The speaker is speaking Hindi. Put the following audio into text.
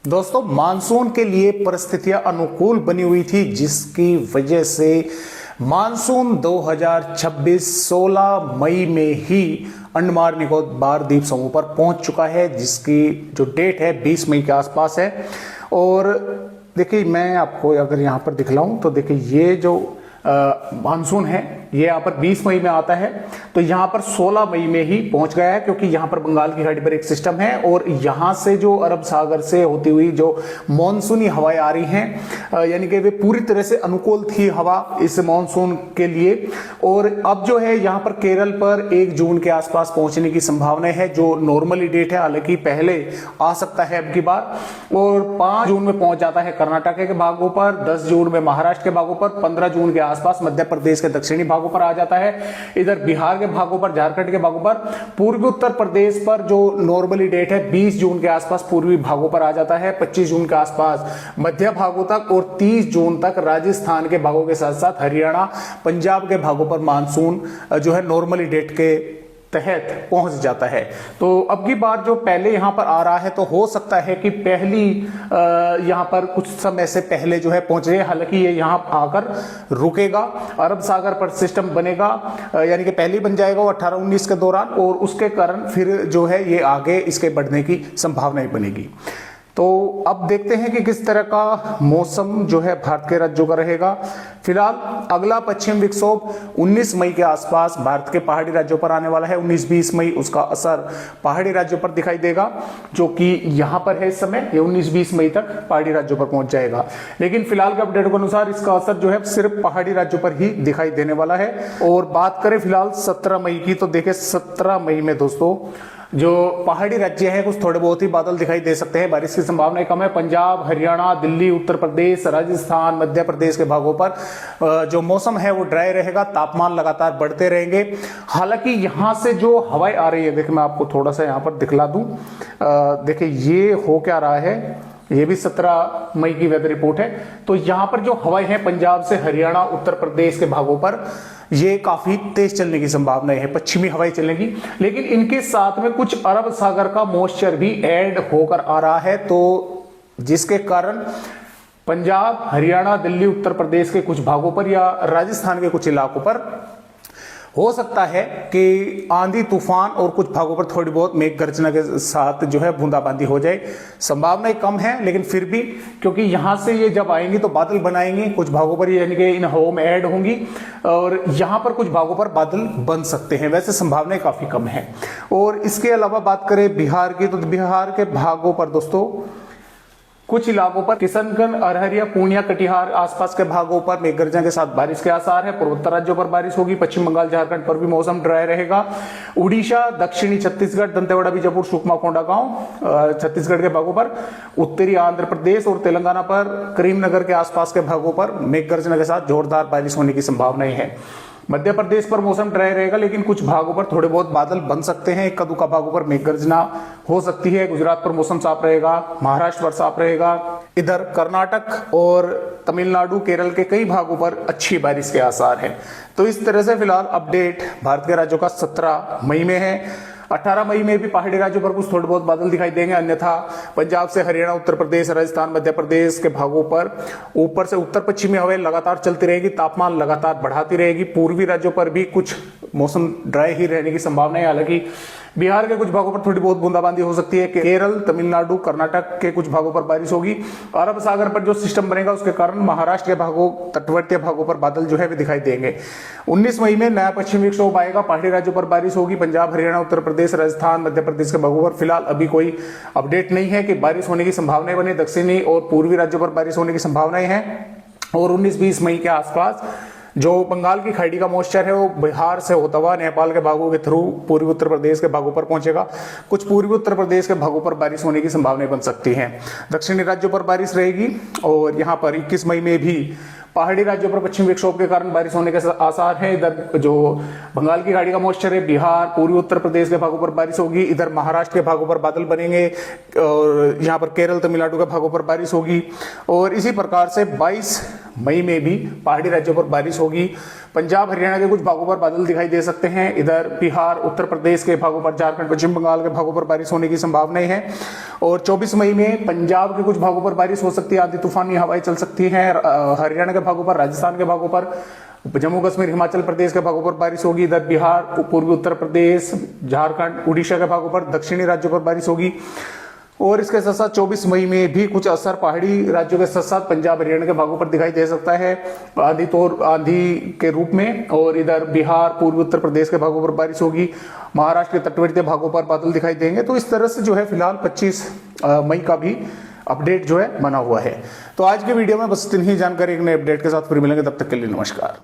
दोस्तों, मानसून के लिए परिस्थितियां अनुकूल बनी हुई थी, जिसकी वजह से मानसून 2026 16 मई में ही अंडमान निकोबार द्वीप समूह पर पहुंच चुका है, जिसकी जो डेट है 20 मई के आसपास है। और देखिए, मैं आपको अगर यहां पर दिखलाऊं तो देखिए, ये जो मानसून है ये यहाँ पर 20 मई में आता है, तो यहाँ पर 16 मई में ही पहुंच गया है, क्योंकि यहाँ पर बंगाल की खाड़ी पर एक सिस्टम है और यहाँ से जो अरब सागर से होती हुई जो मॉनसूनी हवाएं आ रही हैं, यानी कि वे पूरी तरह से अनुकूल थी हवा इस मॉनसून के लिए। और अब जो है यहाँ पर केरल पर 1 जून के आसपास पहुंचने की संभावना है, जो नॉर्मली डेट है, हालांकि पहले आ सकता है अब की बार। और 5 जून में पहुंच जाता है कर्नाटक के भागों पर, 10 जून में महाराष्ट्र के भागों पर, 15 जून के आसपास मध्य प्रदेश के दक्षिणी भागों पर आ जाता है, इधर बिहार के भागों पर, झारखंड के भागों पर, पूर्वी उत्तर प्रदेश पर जो नॉर्मली डेट है 20 जून के आसपास पूर्वी भागों पर आ जाता है, 25 जून के आसपास मध्य भागों तक और 30 जून तक राजस्थान के भागों के साथ साथ हरियाणा, पंजाब के भागों पर मानसून जो है नॉर्मली डेट के तहत पहुंच जाता है। तो अब की बार जो पहले यहां पर आ रहा है, तो हो सकता है कि पहली यहां पर कुछ समय से पहले जो है पहुंच रहे, हालांकि ये यहां आकर रुकेगा, अरब सागर पर सिस्टम बनेगा, यानी कि पहले बन जाएगा वो 18-19 के दौरान, और उसके कारण फिर जो है ये आगे इसके बढ़ने की संभावनाएं बनेगी। तो अब देखते हैं कि किस तरह का मौसम जो है भारत के राज्यों का रहेगा। फिलहाल अगला पश्चिम विक्षोभ 19 मई के आसपास भारत के पहाड़ी राज्यों पर आने वाला है। 19-20 मई उसका असर पहाड़ी राज्यों पर दिखाई देगा, जो कि यहां पर है इस समय। ये 19-20 मई तक पहाड़ी राज्यों पर पहुंच जाएगा, लेकिन फिलहाल के अपडेट के अनुसार इसका असर जो है सिर्फ पहाड़ी राज्यों पर ही दिखाई देने वाला है। और बात करें फिलहाल 17 मई की, तो देखिए 17 मई में दोस्तों जो पहाड़ी राज्य है कुछ थोड़े बहुत ही बादल दिखाई दे सकते हैं, बारिश की संभावना कम है। पंजाब, हरियाणा, दिल्ली, उत्तर प्रदेश, राजस्थान, मध्य प्रदेश के भागों पर जो मौसम है वो ड्राई रहेगा, तापमान लगातार बढ़ते रहेंगे। हालांकि यहां से जो हवाएं आ रही है, देखिए मैं आपको थोड़ा सा यहां पर दिखला दूं, देखिए ये हो क्या रहा है, ये भी 17 मई की वेदर रिपोर्ट है। तो यहां पर जो हवाएं हैं पंजाब से हरियाणा, उत्तर प्रदेश के भागों पर, ये काफी तेज चलने की संभावना है, पश्चिमी हवाएं चलेंगी। लेकिन इनके साथ में कुछ अरब सागर का मॉइस्चर भी ऐड होकर आ रहा है, तो जिसके कारण पंजाब, हरियाणा, दिल्ली, उत्तर प्रदेश के कुछ भागों पर या राजस्थान के कुछ इलाकों पर हो सकता है कि आंधी तूफान और कुछ भागों पर थोड़ी बहुत मेघ गर्जना के साथ जो है बूंदाबांदी हो जाए। संभावनाएं कम है, लेकिन फिर भी क्योंकि यहां से ये जब आएंगी तो बादल बनाएंगे कुछ भागों पर, यानी कि इन हवाओं में ऐड होंगी, और यहां पर कुछ भागों पर बादल बन सकते हैं। वैसे संभावनाएं काफी कम है। और इसके अलावा बात करें बिहार की, तो बिहार के भागों पर दोस्तों कुछ इलाकों पर किशनगंज, अररिया, पूर्णिया, कटिहार आसपास के भागों पर मेघगर्जन के साथ बारिश के आसार है। पूर्वोत्तर राज्यों पर बारिश होगी। पश्चिम बंगाल, झारखंड पर भी मौसम ड्राई रहेगा। उड़ीसा, दक्षिणी छत्तीसगढ़, दंतेवाड़ा, बीजापुर, सुकमा, कोंडागांव छत्तीसगढ़ के भागों पर, उत्तरी आंध्र प्रदेश और तेलंगाना पर, करीमनगर के आसपास के भागों पर मेघगर्जन के साथ जोरदार बारिश होने की संभावनाएं है। मध्य प्रदेश पर मौसम ड्राई रहेगा, लेकिन कुछ भागों पर थोड़े बहुत बादल बन सकते हैं। इक्का दुक्का भागों पर मेघगर्जना हो सकती है। गुजरात पर मौसम साफ रहेगा, महाराष्ट्र पर साफ रहेगा। इधर कर्नाटक और तमिलनाडु, केरल के कई भागों पर अच्छी बारिश के आसार हैं। तो इस तरह से फिलहाल अपडेट भारत के राज्यों का 17 मई में है। 18 मई में भी पहाड़ी राज्यों पर कुछ थोड़े बहुत बादल दिखाई देंगे, अन्यथा पंजाब से हरियाणा, उत्तर प्रदेश, राजस्थान, मध्य प्रदेश के भागों पर ऊपर से उत्तर पश्चिमी हवाएं लगातार चलती रहेगी, तापमान लगातार बढ़ाती रहेगी। पूर्वी राज्यों पर भी कुछ मौसम ड्राई ही रहने की संभावना है। हालांकि बिहार के कुछ भागों पर थोड़ी बहुत बूंदाबांदी हो सकती है। केरल, तमिलनाडु, कर्नाटक के कुछ भागों पर बारिश होगी। अरब सागर पर जो सिस्टम बनेगा उसके कारण महाराष्ट्र के भागों, तटवर्तीय भागों पर बादल जो है वे दिखाई देंगे। 19 मई में नया पश्चिमी विक्षोभ आएगा, पहाड़ी राज्यों पर बारिश होगी। पंजाब, हरियाणा, उत्तर प्रदेश, राजस्थान, मध्य प्रदेश के भागों पर फिलहाल अभी कोई अपडेट नहीं है कि बारिश होने की संभावनाएं बनी। दक्षिणी और पूर्वी राज्यों पर बारिश होने की संभावनाएं हैं। और 19-20 मई के आसपास जो बंगाल की खाड़ी का मॉइस्चर है वो बिहार से होता हुआ नेपाल के भागों के थ्रू पूर्वी उत्तर प्रदेश के भागों पर पहुंचेगा। कुछ पूर्वी उत्तर प्रदेश के भागों पर बारिश होने की संभावनाएं बन सकती हैं। दक्षिणी राज्यों पर बारिश रहेगी। और यहां पर 21 मई में भी पहाड़ी राज्यों पर पश्चिमी विक्षोभ के कारण बारिश होने के आसार हैं। इधर जो बंगाल की खाड़ी का मॉइस्चर है, बिहार, पूर्वी उत्तर प्रदेश के भागों पर बारिश होगी। इधर महाराष्ट्र के भागों पर बादल बनेंगे और यहाँ पर केरल, तमिलनाडु के भागों पर बारिश होगी। और इसी प्रकार से 22 मई में भी पहाड़ी राज्यों पर बारिश होगी। पंजाब, हरियाणा के कुछ भागों पर बादल दिखाई दे सकते हैं। इधर बिहार, उत्तर प्रदेश के भागों पर, झारखंड, पश्चिम बंगाल के भागों पर बारिश होने की संभावनाएं हैं। और 24 मई में पंजाब के कुछ भागों पर बारिश हो सकती है, आंधी तूफानी हवाएं चल सकती हैं। हरियाणा के भागों पर, राजस्थान के भागों पर, जम्मू कश्मीर, हिमाचल प्रदेश के भागों पर बारिश होगी। इधर बिहार, पूर्वी उत्तर प्रदेश, झारखंड, उड़ीसा के भागों पर, दक्षिणी राज्यों पर बारिश होगी। और इसके साथ साथ 24 मई में भी कुछ असर पहाड़ी राज्यों के साथ साथ पंजाब, हरियाणा के भागों पर दिखाई दे सकता है आंधी के रूप में। और इधर बिहार, पूर्वी उत्तर प्रदेश के भागों पर बारिश होगी। महाराष्ट्र के तटवर्ती भागों पर बादल दिखाई देंगे। तो इस तरह से जो है फिलहाल 25 मई का भी अपडेट जो है बना हुआ है। तो आज के वीडियो में बस इतनी ही जानकारी, एक नए अपडेट के साथ फिर मिलेंगे। तब तक के लिए नमस्कार।